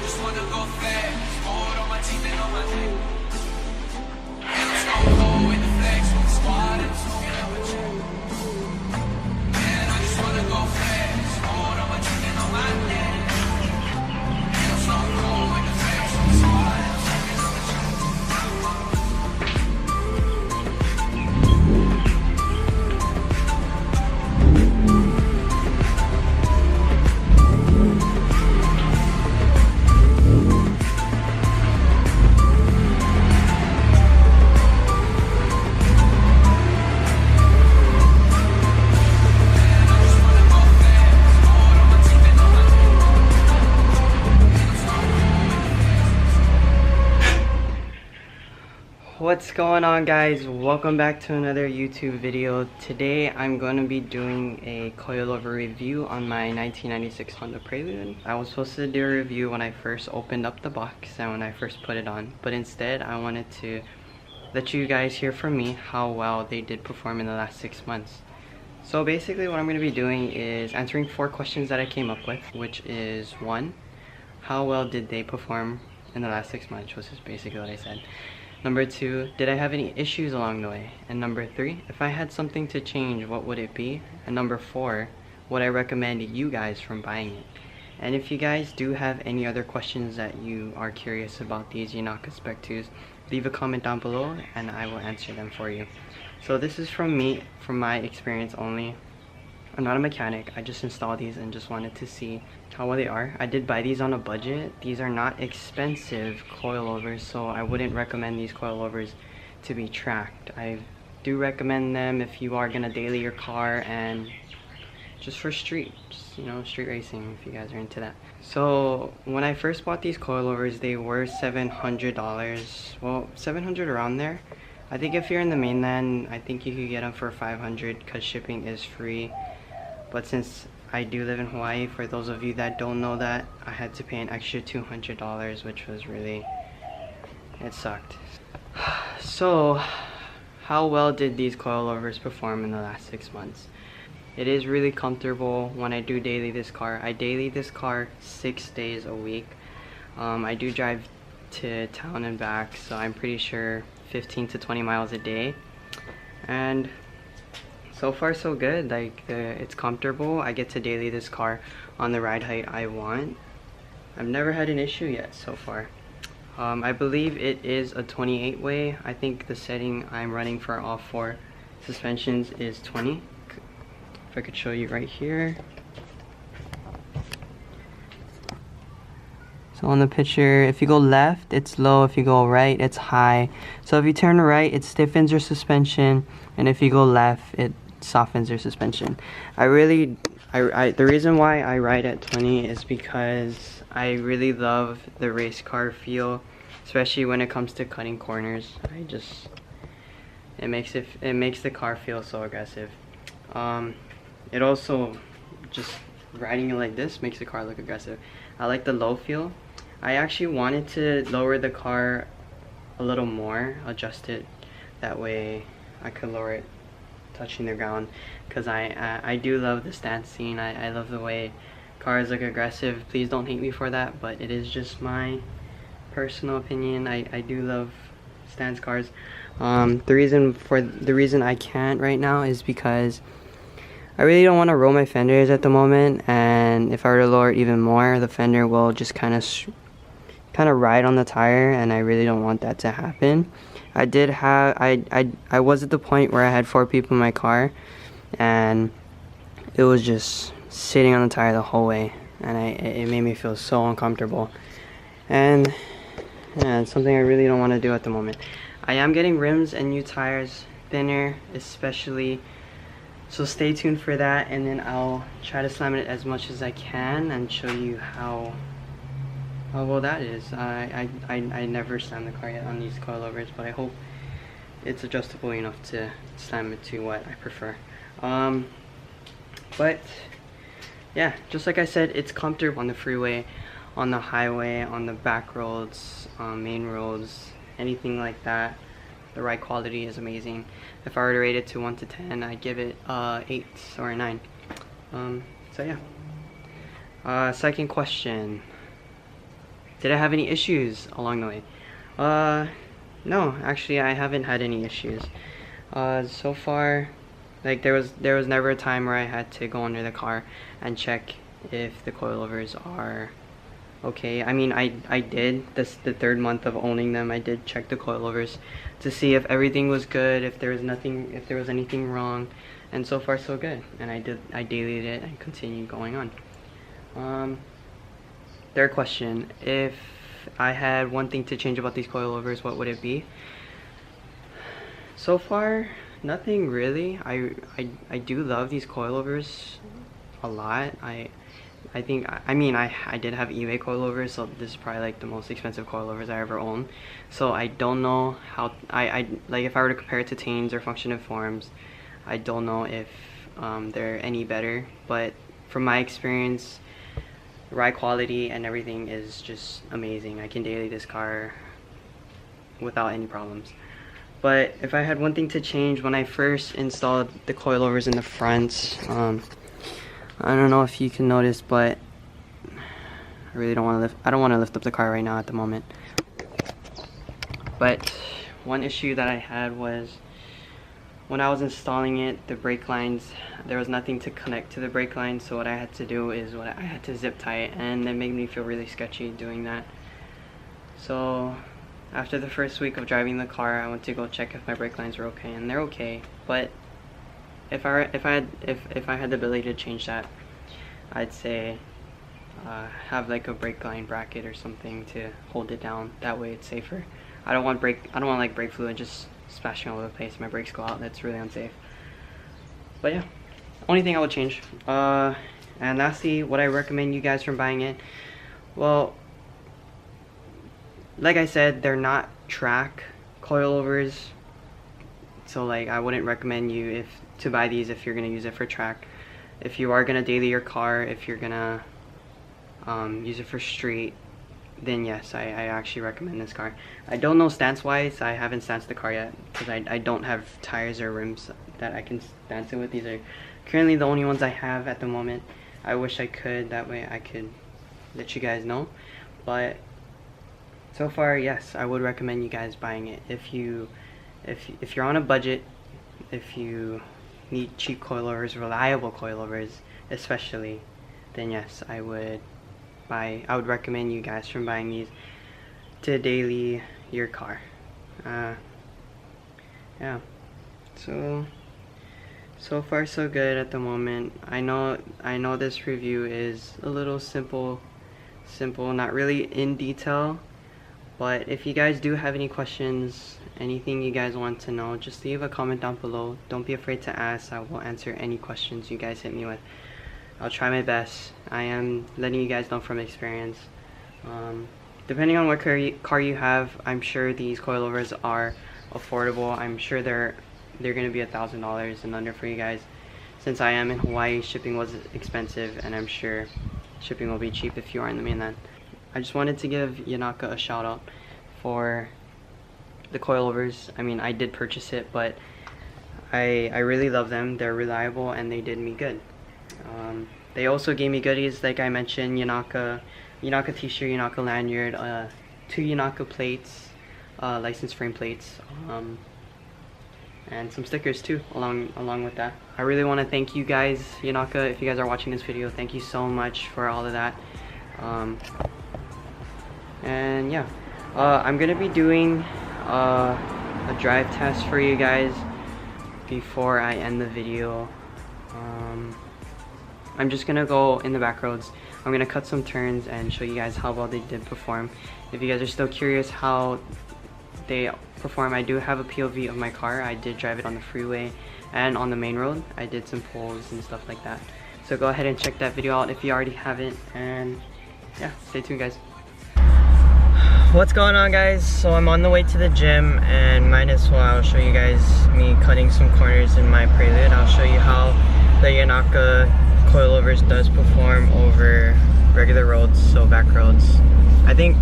just wanna go fast. Hold on my teeth and on my neck. And I'm stone cold with the flex with the squad and I'm smoking up a check. And I just wanna go fast. Hold on my teeth and on my neck. And I'm stone cold with the flex with the squad and I'm smoking up a check. What's going on, guys? Welcome back to another YouTube video. Today I'm going to be doing a coilover review on my 1996 Honda Prelude. I was supposed to do a review when I first opened up the box and when I first put it on, but instead I wanted to let you guys hear from me how well they did perform in the last 6 months. So basically what I'm going to be doing is answering 4 questions that I came up with, which is 1, how well did they perform in the last 6 months, which is basically what I said. Number 2, did I have any issues along the way? And number 3, if I had something to change, what would it be? And number 4, would I recommend you guys from buying it? And if you guys do have any other questions that you are curious about these YONAKA Spec IIs, leave a comment down below and I will answer them for you. So this is from me, from my experience only. I'm not a mechanic, I just installed these and just wanted to see how well they are. I did buy these on a budget. These are not expensive coilovers, so I wouldn't recommend these coilovers to be tracked. I do recommend them if you are gonna daily your car and just for street, you know, street racing, if you guys are into that. So when I first bought these coilovers, they were $700. Well, $700 around there. I think if you're in the mainland, I think you could get them for $500 because shipping is free. But since I do live in Hawaii, for those of you that don't know that, I had to pay an extra $200, which was really, it sucked. So, how well did these coilovers perform in the last 6 months? It is really comfortable when I do daily this car. I daily this car 6 days a week. I do drive to town and back, so I'm pretty sure 15 to 20 miles a day. And so far so good. Like it's comfortable. I get to daily this car on the ride height I want. I've never had an issue yet so far. I believe it is a 28 way. I think the setting I'm running for all 4 suspensions is 20. If I could show you right here. So on the picture, if you go left, it's low. If you go right, it's high. So if you turn right, it stiffens your suspension, and if you go left, it softens your suspension. The reason why I ride at 20 is because I really love the race car feel, especially when it comes to cutting corners. It makes the car feel so aggressive. It also, just riding it like this makes the car look aggressive. I like the low feel. I actually wanted to lower the car a little more, adjust it that way I could lower it touching the ground, because I do love the stance scene. I love the way cars look aggressive. Please don't hate me for that, but it is just my personal opinion. I do love stance cars. The reason I can't right now is because I really don't want to roll my fenders at the moment, and if I were to lower it even more, the fender will just kind of ride on the tire, and I really don't want that to happen. I was at the point where I had 4 people in my car, and it was just sitting on the tire the whole way, and it made me feel so uncomfortable. And yeah, it's something I really don't want to do at the moment. I am getting rims and new tires, thinner especially, so stay tuned for that, and then I'll try to slam it as much as I can and show you how well that is. I never slammed the car yet on these coilovers, but I hope it's adjustable enough to slam it to what I prefer. But yeah, just like I said, it's comfortable on the freeway, on the highway, on the back roads, main roads, anything like that. The ride quality is amazing. If I were to rate it to 1 to 10, I'd give it 8 or a 9. So yeah. Second question. Did I have any issues along the way? No, actually I haven't had any issues. So far, like there was never a time where I had to go under the car and check if the coilovers are okay. I mean, I did this the 3rd month of owning them. I did check the coilovers to see if everything was good, if there was anything wrong, and so far so good. And I dailied it and continued going on. Third question: if I had one thing to change about these coilovers, what would it be? So far, nothing really. I do love these coilovers a lot. I did have eBay coilovers, so this is probably like the most expensive coilovers I ever owned. So I don't know how I like, if I were to compare it to Tanes or Function Informs, I don't know if they're any better. But from my experience, ride quality and everything is just amazing. I can daily this car without any problems. But if I had one thing to change, when I first installed the coilovers in the front, I don't know if you can notice, but I really don't want to lift up the car right now at the moment. But one issue that I had was when I was installing it, the brake lines, there was nothing to connect to the brake lines, so what I had to do is I had to zip tie it, and it made me feel really sketchy doing that. So after the first week of driving the car, I went to go check if my brake lines were okay, and they're okay. But if I had the ability to change that, I'd say have like a brake line bracket or something to hold it down. That way it's safer. I don't want like brake fluid just splashing all over the place. My brakes go out. That's really unsafe. But yeah, only thing I would change. And lastly, would I recommend you guys from buying it? Well, like I said, they're not track coilovers, so like I wouldn't recommend you to buy these if you're gonna use it for track. If you are gonna daily your car, if you're gonna use it for street, then yes, I actually recommend this car. I don't know stance wise, I haven't stanced the car yet because I don't have tires or rims that I can stance it with. These are currently the only ones I have at the moment. I wish I could, that way I could let you guys know. But so far, yes, I would recommend you guys buying it. If you're on a budget, if you need cheap coilovers, reliable coilovers especially, then yes, I would recommend you guys from buying these to daily your car. Yeah, so far so good at the moment. I know this review is a little simple, not really in detail. But if you guys do have any questions, anything you guys want to know, just leave a comment down below. Don't be afraid to ask. I will answer any questions you guys hit me with. I'll try my best. I am letting you guys know from experience. Depending on what car you have, I'm sure these coilovers are affordable. I'm sure they're going to be $1,000 and under for you guys. Since I am in Hawaii, shipping was expensive, and I'm sure shipping will be cheap if you are in the mainland. I just wanted to give YONAKA a shout out for the coilovers. I mean, I did purchase it, but I really love them. They're reliable and they did me good. They also gave me goodies, like I mentioned, YONAKA t-shirt, YONAKA lanyard, 2 YONAKA plates, license frame plates, and some stickers too along with that. I really want to thank you guys, YONAKA. If you guys are watching this video, thank you so much for all of that. And yeah, I'm gonna be doing a drive test for you guys before I end the video. I'm just gonna go in the back roads. I'm gonna cut some turns and show you guys how well they did perform. If you guys are still curious how they perform, I do have a POV of my car. I did drive it on the freeway and on the main road. I did some pulls and stuff like that. So go ahead and check that video out if you already haven't, and yeah, stay tuned guys. What's going on guys? So I'm on the way to the gym, and might as well I'll show you guys me cutting some corners in my Prelude. I'll show you how the YONAKA coilovers does perform over regular roads, so back roads. I think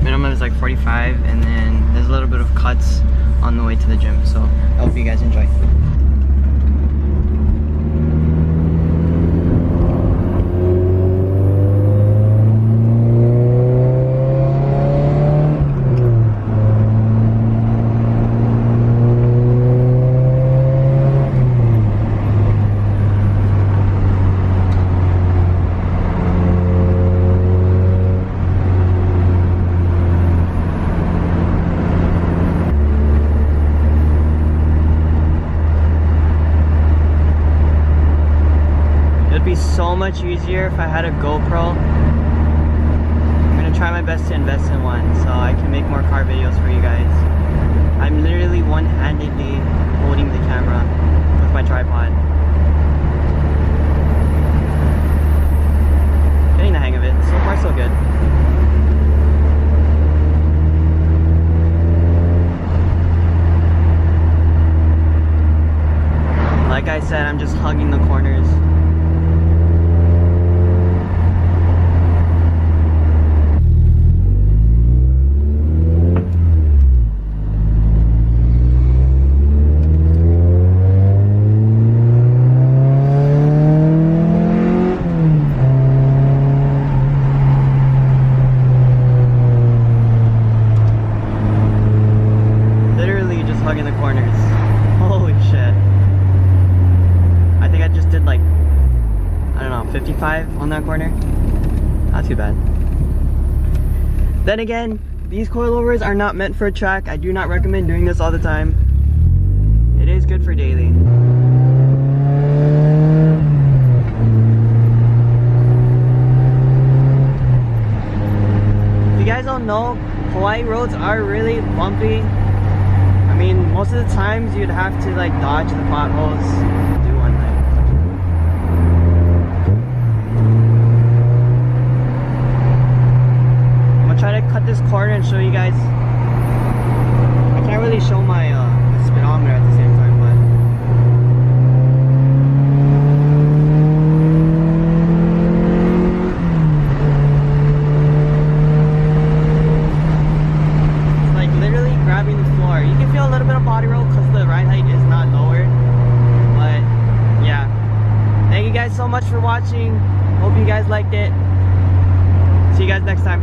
minimum is like 45, and then there's a little bit of cuts on the way to the gym, so I hope you guys enjoy. much easier if I had a GoPro. I'm gonna try my best to invest in one so I can make more car videos for you guys. I'm literally one-handedly holding the camera with my tripod. Getting the hang of it. So far so good. Like I said, I'm just hugging the corners. Literally just hugging the corners. Holy shit. I think I just did like, I don't know, 55 on that corner. Not too bad. Then again, these coilovers are not meant for a track. I do not recommend doing this all the time. It is good for daily. If you guys don't know, Hawaii roads are really bumpy. I mean, most of the times you'd have to like dodge the potholes. Do one thing. I'm gonna try to cut this corner and show you guys. I can't really show my speedometer at the same time, but it's like literally grabbing the floor. You can feel a little bit of body roll because the ride height is not lowered, but yeah. Thank you guys so much for watching. Hope you guys liked it. See you guys next time.